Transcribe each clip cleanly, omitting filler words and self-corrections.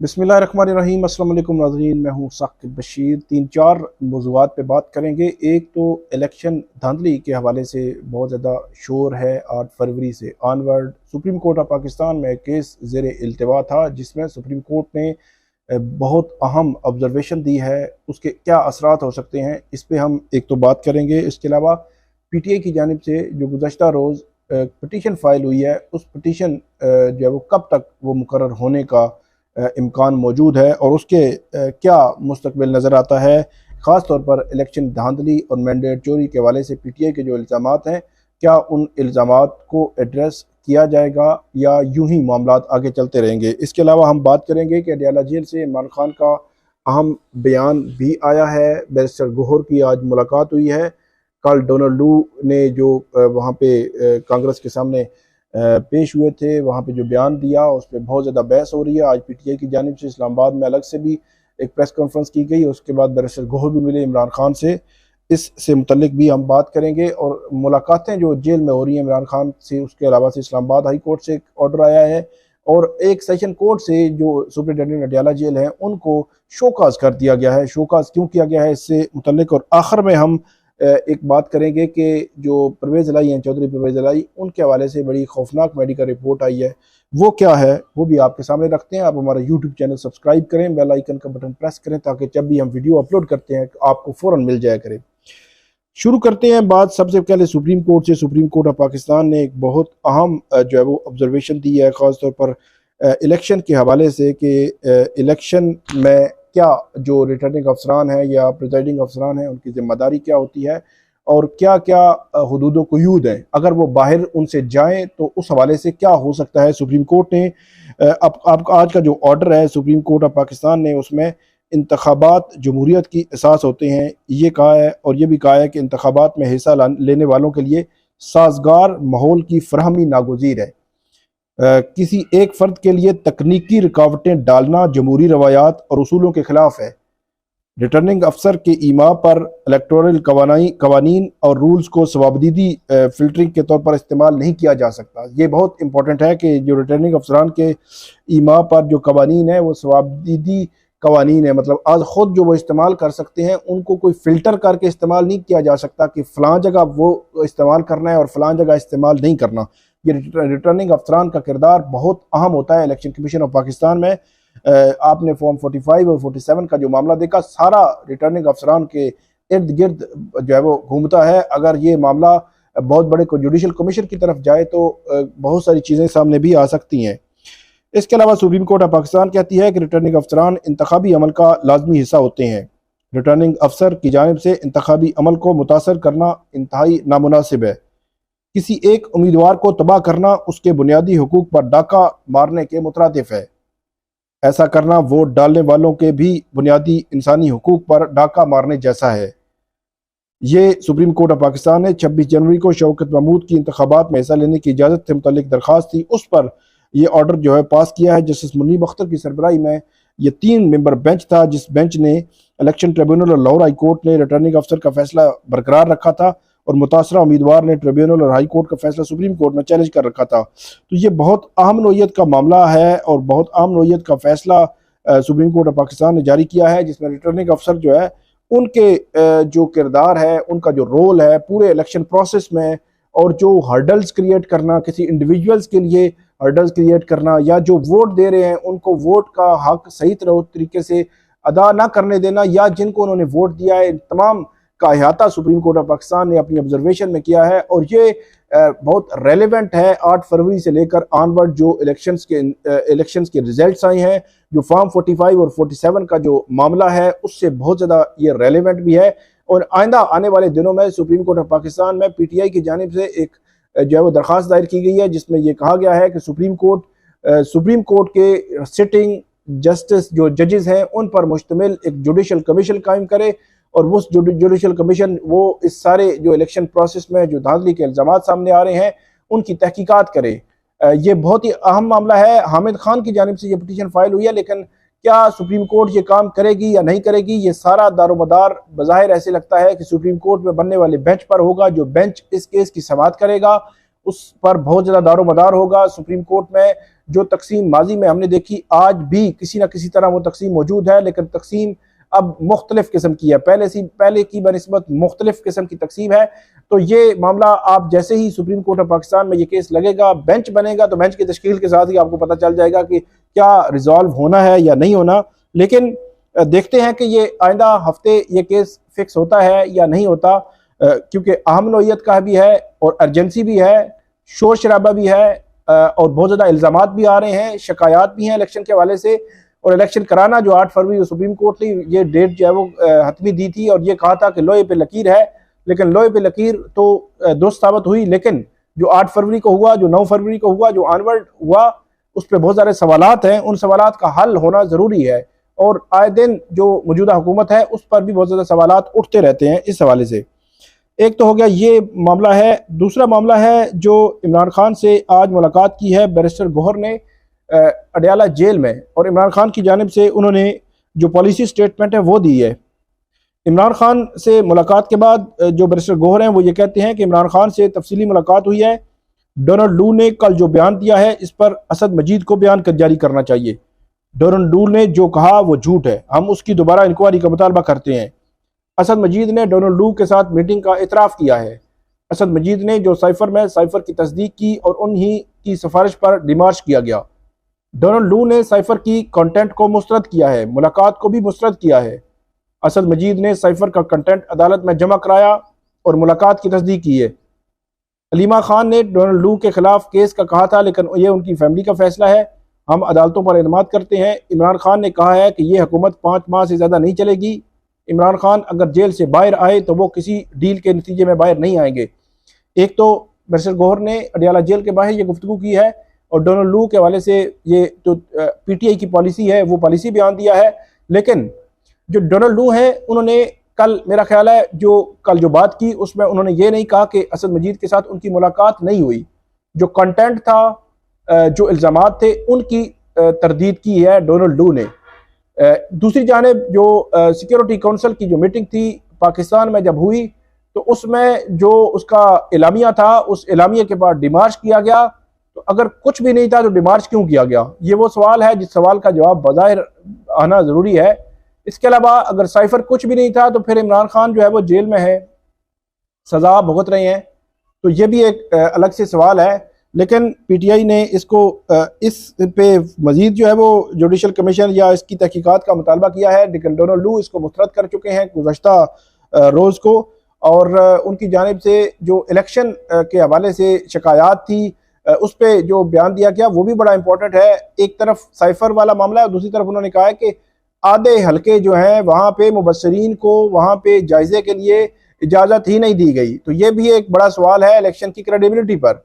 बिस्मिल्लाहिर्रहमानिर्रहीम। अस्सलाम वालेकुम नाज़रीन, मैं हूँ साकिब बशीर। तीन चार मौज़ूआत पे बात करेंगे। एक तो इलेक्शन धांधली के हवाले से बहुत ज़्यादा शोर है। 8 फरवरी से onward supreme court of Pakistan में केस ज़ेर इल्तिवा था, जिसमें सुप्रीम कोर्ट ने बहुत अहम ऑब्जर्वेशन दी है। उसके क्या असरात हो सकते हैं, इस पर हम एक तो बात करेंगे। इसके अलावा PTI की जानिब से जो गुज़श्ता रोज़ पटिशन फ़ाइल हुई है, उस पटिशन जो है वो कब तक वो मुकर्रर होने का इम्कान मौजूद है और उसके क्या मुस्तकबिल नज़र आता है। ख़ास तौर पर इलेक्शन धांधली और मैंडेट चोरी के हवाले से PTI के जो इल्ज़ामात हैं, क्या उन इल्ज़ामात को एड्रेस किया जाएगा या यूं ही मामलात आगे चलते रहेंगे। इसके अलावा हम बात करेंगे कि अडयाला जेल से इमरान खान का अहम बयान भी आया है। बैरिस्टर गौहर की आज मुलाकात हुई है। कल डोनाल्ड लू ने जो वहाँ पे कांग्रेस के सामने पेश हुए थे, वहाँ पे जो बयान दिया उस पर बहुत ज़्यादा बहस हो रही है। आज PTI की जानिब से इस्लामाबाद में अलग से भी एक प्रेस कॉन्फ्रेंस की गई। उसके बाद बैरिस्टर गौहर भी मिले इमरान खान से, इससे मुतल्लिक भी हम बात करेंगे। और मुलाकातें जो जेल में हो रही हैं इमरान खान से, उसके अलावा से इस्लामाबाद हाई कोर्ट से एक ऑर्डर आया है और एक सेशन कोर्ट से जो सुप्रिटेंडेंट अडयाला जेल है उनको शोकाज कर दिया गया है। शोकाज क्यों किया गया है, इससे मुतल्लिक। और आखिर में हम एक बात करेंगे कि जो परवेज़ इलाही हैं, चौधरी परवेज़ इलाही, उनके हवाले से बड़ी खौफनाक मेडिकल रिपोर्ट आई है। वो क्या है वो भी आपके सामने रखते हैं। आप हमारा यूट्यूब चैनल सब्सक्राइब करें, बेल आइकन का बटन प्रेस करें ताकि जब भी हम वीडियो अपलोड करते हैं आपको फ़ौरन मिल जाया करे। शुरू करते हैं बात सबसे पहले सुप्रीम कोर्ट से। सुप्रीम कोर्ट ऑफ पाकिस्तान ने एक बहुत अहम जो है वो ऑब्जर्वेशन दी है, ख़ासतौर पर इलेक्शन के हवाले से कि इलेक्शन में क्या जो रिटर्निंग अफसरान हैं या प्रिजाइडिंग अफसरान हैं उनकी जिम्मेदारी क्या होती है और क्या क्या हुदूद व क़ुयूद हैं। अगर वो बाहर उनसे जाएं तो उस हवाले से क्या हो सकता है। सुप्रीम कोर्ट ने अब आज का जो ऑर्डर है सुप्रीम कोर्ट ऑफ पाकिस्तान ने, उसमें इंतखाबात जमहूरियत की असास होते हैं ये कहा है। और ये भी कहा है कि इंतखाबात में हिस्सा लेने वालों के लिए साजगार माहौल की फरहमी नागुज़ीर है। किसी एक फ़र्द के लिए तकनीकी रुकावटें डालना जमहूरी रवायात और उसूलों के खिलाफ है। रिटर्निंग अफसर के ईमा पर इलेक्टोरल कवानीन और रूल्स को सवाबदीदी फिल्टरिंग के तौर पर इस्तेमाल नहीं किया जा सकता। ये बहुत इंपॉर्टेंट है कि जो रिटर्निंग अफसरान के ईमा पर जो कवानीन है वो सवाबदीदी कवानीन है, मतलब आज खुद जो वो इस्तेमाल कर सकते हैं, उनको कोई फ़िल्टर करके इस्तेमाल नहीं किया जा सकता कि फ़लाँ जगह वो इस्तेमाल करना है और फ़लाँ जगह इस्तेमाल नहीं करना। ये रिटर्निंग अफसरान का किरदार बहुत अहम होता है इलेक्शन कमीशन ऑफ पाकिस्तान में। आपने फॉर्म 45 और 47 का जो मामला देखा, सारा रिटर्निंग अफसरान के इर्द गिर्द जो है वो घूमता है। अगर ये मामला बहुत बड़े को जुडिशल कमीशन की तरफ जाए तो बहुत सारी चीज़ें सामने भी आ सकती हैं। इसके अलावा सुप्रीम कोर्ट ऑफ पाकिस्तान कहती है कि रिटर्निंग अफसरान इंतखाबी अमल का लाजमी हिस्सा होते हैं। रिटर्निंग अफसर की जानिब से इंतखाबी अमल को मुतासर करना इंतहाई नामुनासिब है। किसी एक उम्मीदवार को तबाह करना उसके बुनियादी हुकूक पर डाका मारने के मुतरादिफ है। ऐसा करना वोट डालने वालों के भी बुनियादी इंसानी हुकूक पर डाका मारने जैसा है। ये सुप्रीम कोर्ट ऑफ पाकिस्तान ने 26 जनवरी को शौकत महमूद की इंतखाबात में हिस्सा लेने की इजाज़त से मुतल्लिक दरख्वास्त थी, उस पर यह ऑर्डर जो है पास किया है। जस्टिस मुनीब अख्तर की सरबराही में ये 3 मेंबर बेंच था, जिस बेंच ने इलेक्शन ट्रिब्यूनल और लाहौर हाई कोर्ट ने रिटर्निंग अफसर का फैसला बरकरार रखा था और मुतासरा उम्मीदवार ने ट्रिब्यूनल और हाई कोर्ट का फैसला सुप्रीम कोर्ट में चैलेंज कर रखा था। तो ये बहुत अहम नोयत का मामला है और बहुत अहम नोयत का फैसला सुप्रीम कोर्ट ऑफ पाकिस्तान ने जारी किया है, जिसमें रिटर्निंग अफसर जो है उनके जो किरदार है, उनका जो रोल है पूरे इलेक्शन प्रोसेस में, और जो हर्डल्स क्रिएट करना, किसी इंडिविजुअल्स के लिए हर्डल्स क्रिएट करना, या जो वोट दे रहे हैं उनको वोट का हक सही तरीके से अदा ना करने देना, या जिनको उन्होंने वोट दिया है, तमाम का अहाता सुप्रीम कोर्ट ऑफ पाकिस्तान ने अपनी ऑब्जर्वेशन में किया है। और ये बहुत रेलेवेंट है 8 फरवरी से लेकर ऑनवर्ड जो इलेक्शंस के रिजल्ट्स आए हैं। जो फॉर्म 45 और 47 का जो मामला है उससे बहुत ज़्यादा ये रेलेवेंट भी है। और आइंदा आने वाले दिनों में सुप्रीम कोर्ट ऑफ पाकिस्तान में PTI की जानिब से एक जो है वो दरख्वास्त दायर की गई है, जिसमें ये कहा गया है कि सुप्रीम कोर्ट के सिटिंग जस्टिस जो जजेस हैं उन पर मुश्तमिल एक जुडिशल कमीशन कायम करे और वो जुडिशल कमीशन वो इस सारे जो इलेक्शन प्रोसेस में जो धांधली के इल्ज़ाम सामने आ रहे हैं उनकी तहकीकात करे। ये बहुत ही अहम मामला है। हामिद खान की जानिब से ये पिटीशन फाइल हुई है, लेकिन क्या सुप्रीम कोर्ट ये काम करेगी या नहीं करेगी, ये सारा दारोमदार बज़ाहिर ऐसे लगता है कि सुप्रीम कोर्ट में बनने वाले बेंच पर होगा, जो बेंच इस केस की समाअत करेगा उस पर बहुत ज़्यादा दारो मदार होगा। सुप्रीम कोर्ट में जो तकसीम माजी में हमने देखी, आज भी किसी न किसी तरह वो तकसीम मौजूद है, लेकिन तकसीम अब मुख्तलिफ किस्म की है, पहले की बनस्बत मुख्तलिफ किस्म की तकसीम है। तो ये मामला आप जैसे ही सुप्रीम कोर्ट ऑफ पाकिस्तान में ये केस लगेगा, बेंच बनेगा, तो बेंच की तश्कील के साथ ही आपको पता चल जाएगा कि क्या रिजॉल्व होना है या नहीं होना। लेकिन देखते हैं कि ये आइंदा हफ्ते ये केस फिक्स होता है या नहीं होता, क्योंकि अहम नौइयत का भी है और अर्जेंसी भी है, शोर शराबा भी है, और बहुत ज़्यादा इल्ज़ामात भी आ रहे हैं, शिकायत भी हैं इलेक्शन के हवाले से। और इलेक्शन कराना जो 8 फरवरी को सुप्रीम कोर्ट ने ये डेट जो है वो हतमी दी थी, और ये कहा था कि लोहे पे लकीर है, लेकिन लोहे पे लकीर तो दुरुस्त साबित हुई, लेकिन जो 8 फरवरी को हुआ, जो 9 फरवरी को हुआ, जो ऑनवर्ड हुआ, उस पर बहुत सारे सवालात हैं। उन सवालात का हल होना ज़रूरी है, और आए दिन जो मौजूदा हुकूमत है उस पर भी बहुत ज़्यादा सवालात उठते रहते हैं इस हवाले से। एक तो हो गया ये मामला है। दूसरा मामला है जो इमरान खान से आज मुलाकात की है बैरिस्टर गौहर ने अडयाला जेल में, और इमरान खान की जानिब से उन्होंने जो पॉलिसी स्टेटमेंट है वो दी है। इमरान खान से मुलाकात के बाद जो बैरिस्टर गौहर हैं वो ये कहते हैं कि इमरान खान से तफसीली मुलाकात हुई है। डोनाल्ड लू ने कल जो बयान दिया है इस पर असद मजीद को बयान जारी करना चाहिए। डोनाल्ड लू ने जो कहा वो झूठ है, हम उसकी दोबारा इंक्वायरी का मुतालबा करते हैं। असद मजीद ने डोनाल्ड लू के साथ मीटिंग का इतराफ़ किया है। असद मजीद ने जो साइफर में साइफर की तस्दीक की और उन्हीं की सिफारिश पर डिमार्च किया गया। डोनाल्ड लू ने साइफर की कंटेंट को मुस्तरद किया है, मुलाकात को भी मुस्तरद किया है। असद मजीद ने साइफर का कंटेंट अदालत में जमा कराया और मुलाकात की तस्दीक की है। अलीमा खान ने डोनाल्ड लू के खिलाफ केस का कहा था, लेकिन ये उनकी फैमिली का फैसला है, हम अदालतों पर एतमाद करते हैं। इमरान खान ने कहा है कि ये हुकूमत 5 माह से ज़्यादा नहीं चलेगी। इमरान खान अगर जेल से बाहर आए तो वो किसी डील के नतीजे में बाहर नहीं आएंगे। एक तो बैरिस्टर गौहर ने अडयाला जेल के बाहर ये गुफ्तगू की है, और डोनाल्ड लू के हवाले से ये जो पीटीआई की पॉलिसी है वो पॉलिसी बयान दिया है। लेकिन जो डोनाल्ड लू है उन्होंने कल, मेरा ख्याल है जो बात की उसमें उन्होंने ये नहीं कहा कि असद मजीद के साथ उनकी मुलाकात नहीं हुई। जो कंटेंट था, जो इल्ज़ामात थे, उनकी तरदीद की है डोनाल्ड लू ने। दूसरी जानिब जो सिक्योरिटी काउंसिल की जो मीटिंग थी पाकिस्तान में जब हुई, तो उसमें जो उसका एलामिया था, उस एलामिया के बाद डिमार्च किया गया। तो अगर कुछ भी नहीं था तो डिमार्च क्यों किया गया, ये वो सवाल है जिस सवाल का जवाब बज़ाहिर आना ज़रूरी है। इसके अलावा अगर साइफर कुछ भी नहीं था तो फिर इमरान खान जो है वो जेल में है, सज़ा भुगत रहे हैं, तो ये भी एक अलग से सवाल है। लेकिन पीटीआई ने इसको इस पे मजीद जो है वो जुडिशल कमीशन या इसकी तहकीकात का मुतालबा किया है, लेकिन डोनाल्ड लू इसको मुस्तरद कर चुके हैं गुज़श्ता रोज़ को। और उनकी जानिब से जो इलेक्शन के हवाले से शिकायत थी, उस पर जो बयान दिया गया वो भी बड़ा इंपॉर्टेंट है। एक तरफ साइफर वाला मामला है, दूसरी तरफ उन्होंने कहा है कि आधे हल्के जो हैं वहाँ पे मुबस्सरीन को वहाँ पे जायजे के लिए इजाज़त ही नहीं दी गई। तो ये भी एक बड़ा सवाल है इलेक्शन की क्रेडिबिलिटी पर।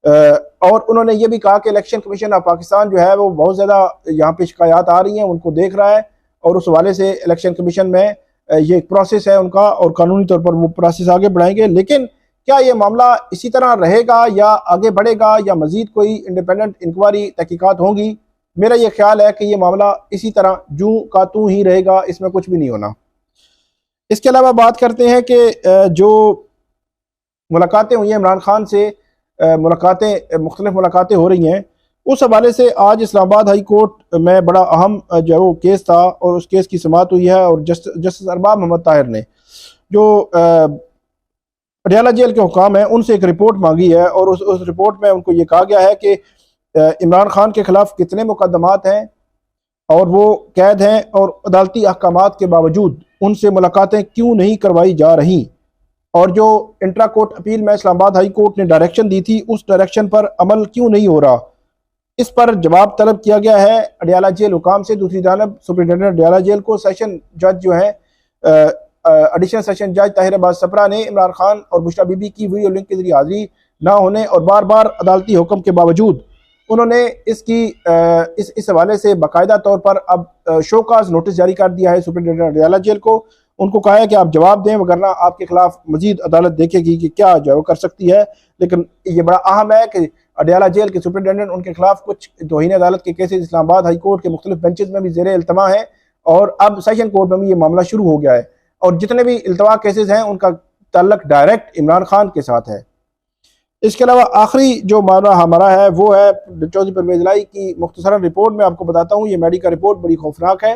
और उन्होंने ये भी कहा कि इलेक्शन कमीशन ऑफ पाकिस्तान जो है वो बहुत ज़्यादा यहाँ पे शिकायत आ रही हैं, उनको देख रहा है, और उस हवाले से इलेक्शन कमीशन में ये एक प्रोसेस है उनका, और कानूनी तौर पर वो प्रोसेस आगे बढ़ाएंगे। लेकिन क्या ये मामला इसी तरह रहेगा या आगे बढ़ेगा, या मजीद कोई इंडिपेंडेंट इंक्वायरी तहकीकात होंगी? मेरा ये ख्याल है कि ये मामला इसी तरह जूं का तूं ही रहेगा, इसमें कुछ भी नहीं होना। इसके अलावा बात करते हैं कि जो मुलाकातें हुई हैं इमरान खान से, मुख्तलिफ मुलाकातें हो रही हैं, उस हवाले से आज इस्लामाबाद हाई कोर्ट में बड़ा अहम जो वो केस था, और उस केस की समाअत हुई है। और जस्टिस अरबाब मोहम्मद ताहिर ने जो अडयाला जेल के हुकाम हैं उनसे एक रिपोर्ट मांगी है, और उस रिपोर्ट में उनको ये कहा गया है कि इमरान खान के खिलाफ कितने मुकदमात हैं और वो कैद हैं, और अदालती अहकामात के बावजूद उनसे मुलाकातें क्यों नहीं करवाई जा रही, और जो इंट्रा कोर्ट अपील में इस्लामाबाद हाई कोर्ट ने डायरेक्शन दी थी उस डायरेक्शन पर अमल क्यों नहीं हो रहा। इस पर जवाब तलब किया गया है अडयाला जेल हुकाम से। दूसरी जानब सुप्रिंटेंडेंट अडयाला जेल को सेशन जज जो है एडिशनल सेशन जज ताहिर अब्बास सपरा ने इमरान खान और बुशरा बीबी की वीडियो लिंक के जरिए हाजिरी ना होने और बार बार अदालती हुक्म के बावजूद उन्होंने इसकी इस हवाले से बाकायदा तौर पर अब शोकाज नोटिस जारी कर दिया है सुप्रिंटेंडेंट अडयाला जेल को। उनको कहा है कि आप जवाब दें, वगरना आपके खिलाफ मजीद अदालत देखेगी कि क्या जो कर सकती है। लेकिन ये बड़ा अहम है कि अडयाला जेल के सुप्रिंटेंडेंट, उनके खिलाफ कुछ तौहीन अदालत के केसेस इस्लामाबाद हाई कोर्ट के मुख्तलिफ बेंचेस में भी ज़ेर इल्तमा है, और अब सेशन कोर्ट में भी ये मामला शुरू हो गया है, और जितने भी इल्तवा केसेस हैं उनका ताल्लुक डायरेक्ट इमरान खान के साथ है। इसके अलावा आखिरी जो मामला हमारा है वो है चौधरी परवेज इलाही की मुख्तसरन रिपोर्ट में आपको बताता हूँ। ये मेडिकल रिपोर्ट बड़ी खौफनाक है।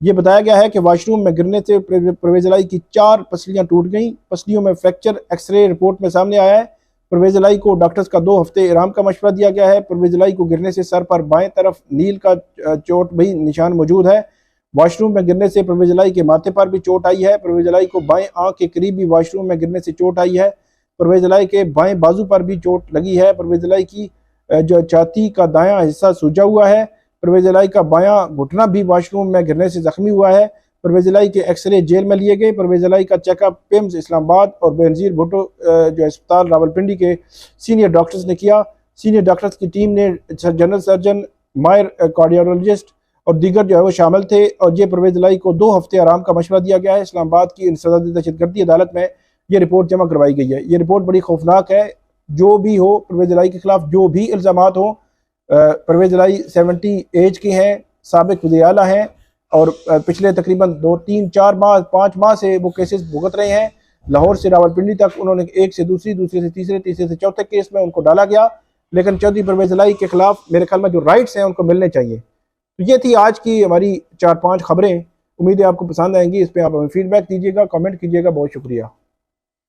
ये बताया गया है कि वाशरूम में गिरने से परवेज इलाही की 4 पसलियां टूट गईं, पसलियों में फ्रैक्चर एक्सरे रिपोर्ट में सामने आया है। परवेज इलाही को डॉक्टर्स का 2 हफ्ते आराम का मशवरा दिया गया है। परवेज इलाही को गिरने से सर पर बाएं तरफ नील का चोट भी निशान मौजूद है। वॉशरूम में गिरने से परवेज इलाही के माथे पर भी चोट आई है। परवेज इलाही को बाएं आंख के करीब भी वॉशरूम में गिरने से चोट आई है। परवेज इलाही के बाएं बाजू पर भी चोट लगी है। परवेज इलाही की जो छाती का दायां हिस्सा सूजा हुआ है। परवेज इलाही का बायां घुटना भी वॉशरूम में गिरने से जख्मी हुआ है। परवेज इलाही के एक्सरे जेल में लिए गए। परवेज इलाही का चेकअप पिम्स इस्लामाबाद और बेनजीर भुट्टो जो अस्पताल रावलपिंडी के सीनियर डॉक्टर्स ने किया। सीनियर डॉक्टर्स की टीम ने जनरल सर्जन, माहिर कार्डियोलॉजिस्ट और दीगर जो है वो शामिल थे। और ये परवेज इलाही को 2 हफ्ते आराम का मशवरा दिया गया है। इस्लामाबाद की इंसदादी दहशतगर्दी अदालत में ये रिपोर्ट जमा करवाई गई है। ये रिपोर्ट बड़ी खौफनाक है। जो भी हो, परवेज इलाही के खिलाफ जो भी इल्ज़ामात हो, परवेज इलाही 70 एज के हैं, साबिक वज़ीर आला हैं और पिछले तकरीबन 2, 3, 4 माह 5 माह से वो केसेस भुगत रहे हैं। लाहौर से रावलपिंडी तक उन्होंने एक से दूसरे से तीसरे, तीसरे से चौथे केस में उनको डाला गया। लेकिन चौधरी परवेज इलाही के खिलाफ मेरे ख्याल में जो राइट्स हैं उनको मिलने चाहिए। तो ये थी आज की हमारी 4-5 खबरें। उम्मीद है आपको पसंद आएंगी। इस पर आप हमें फीडबैक दीजिएगा, कमेंट कीजिएगा। बहुत शुक्रिया।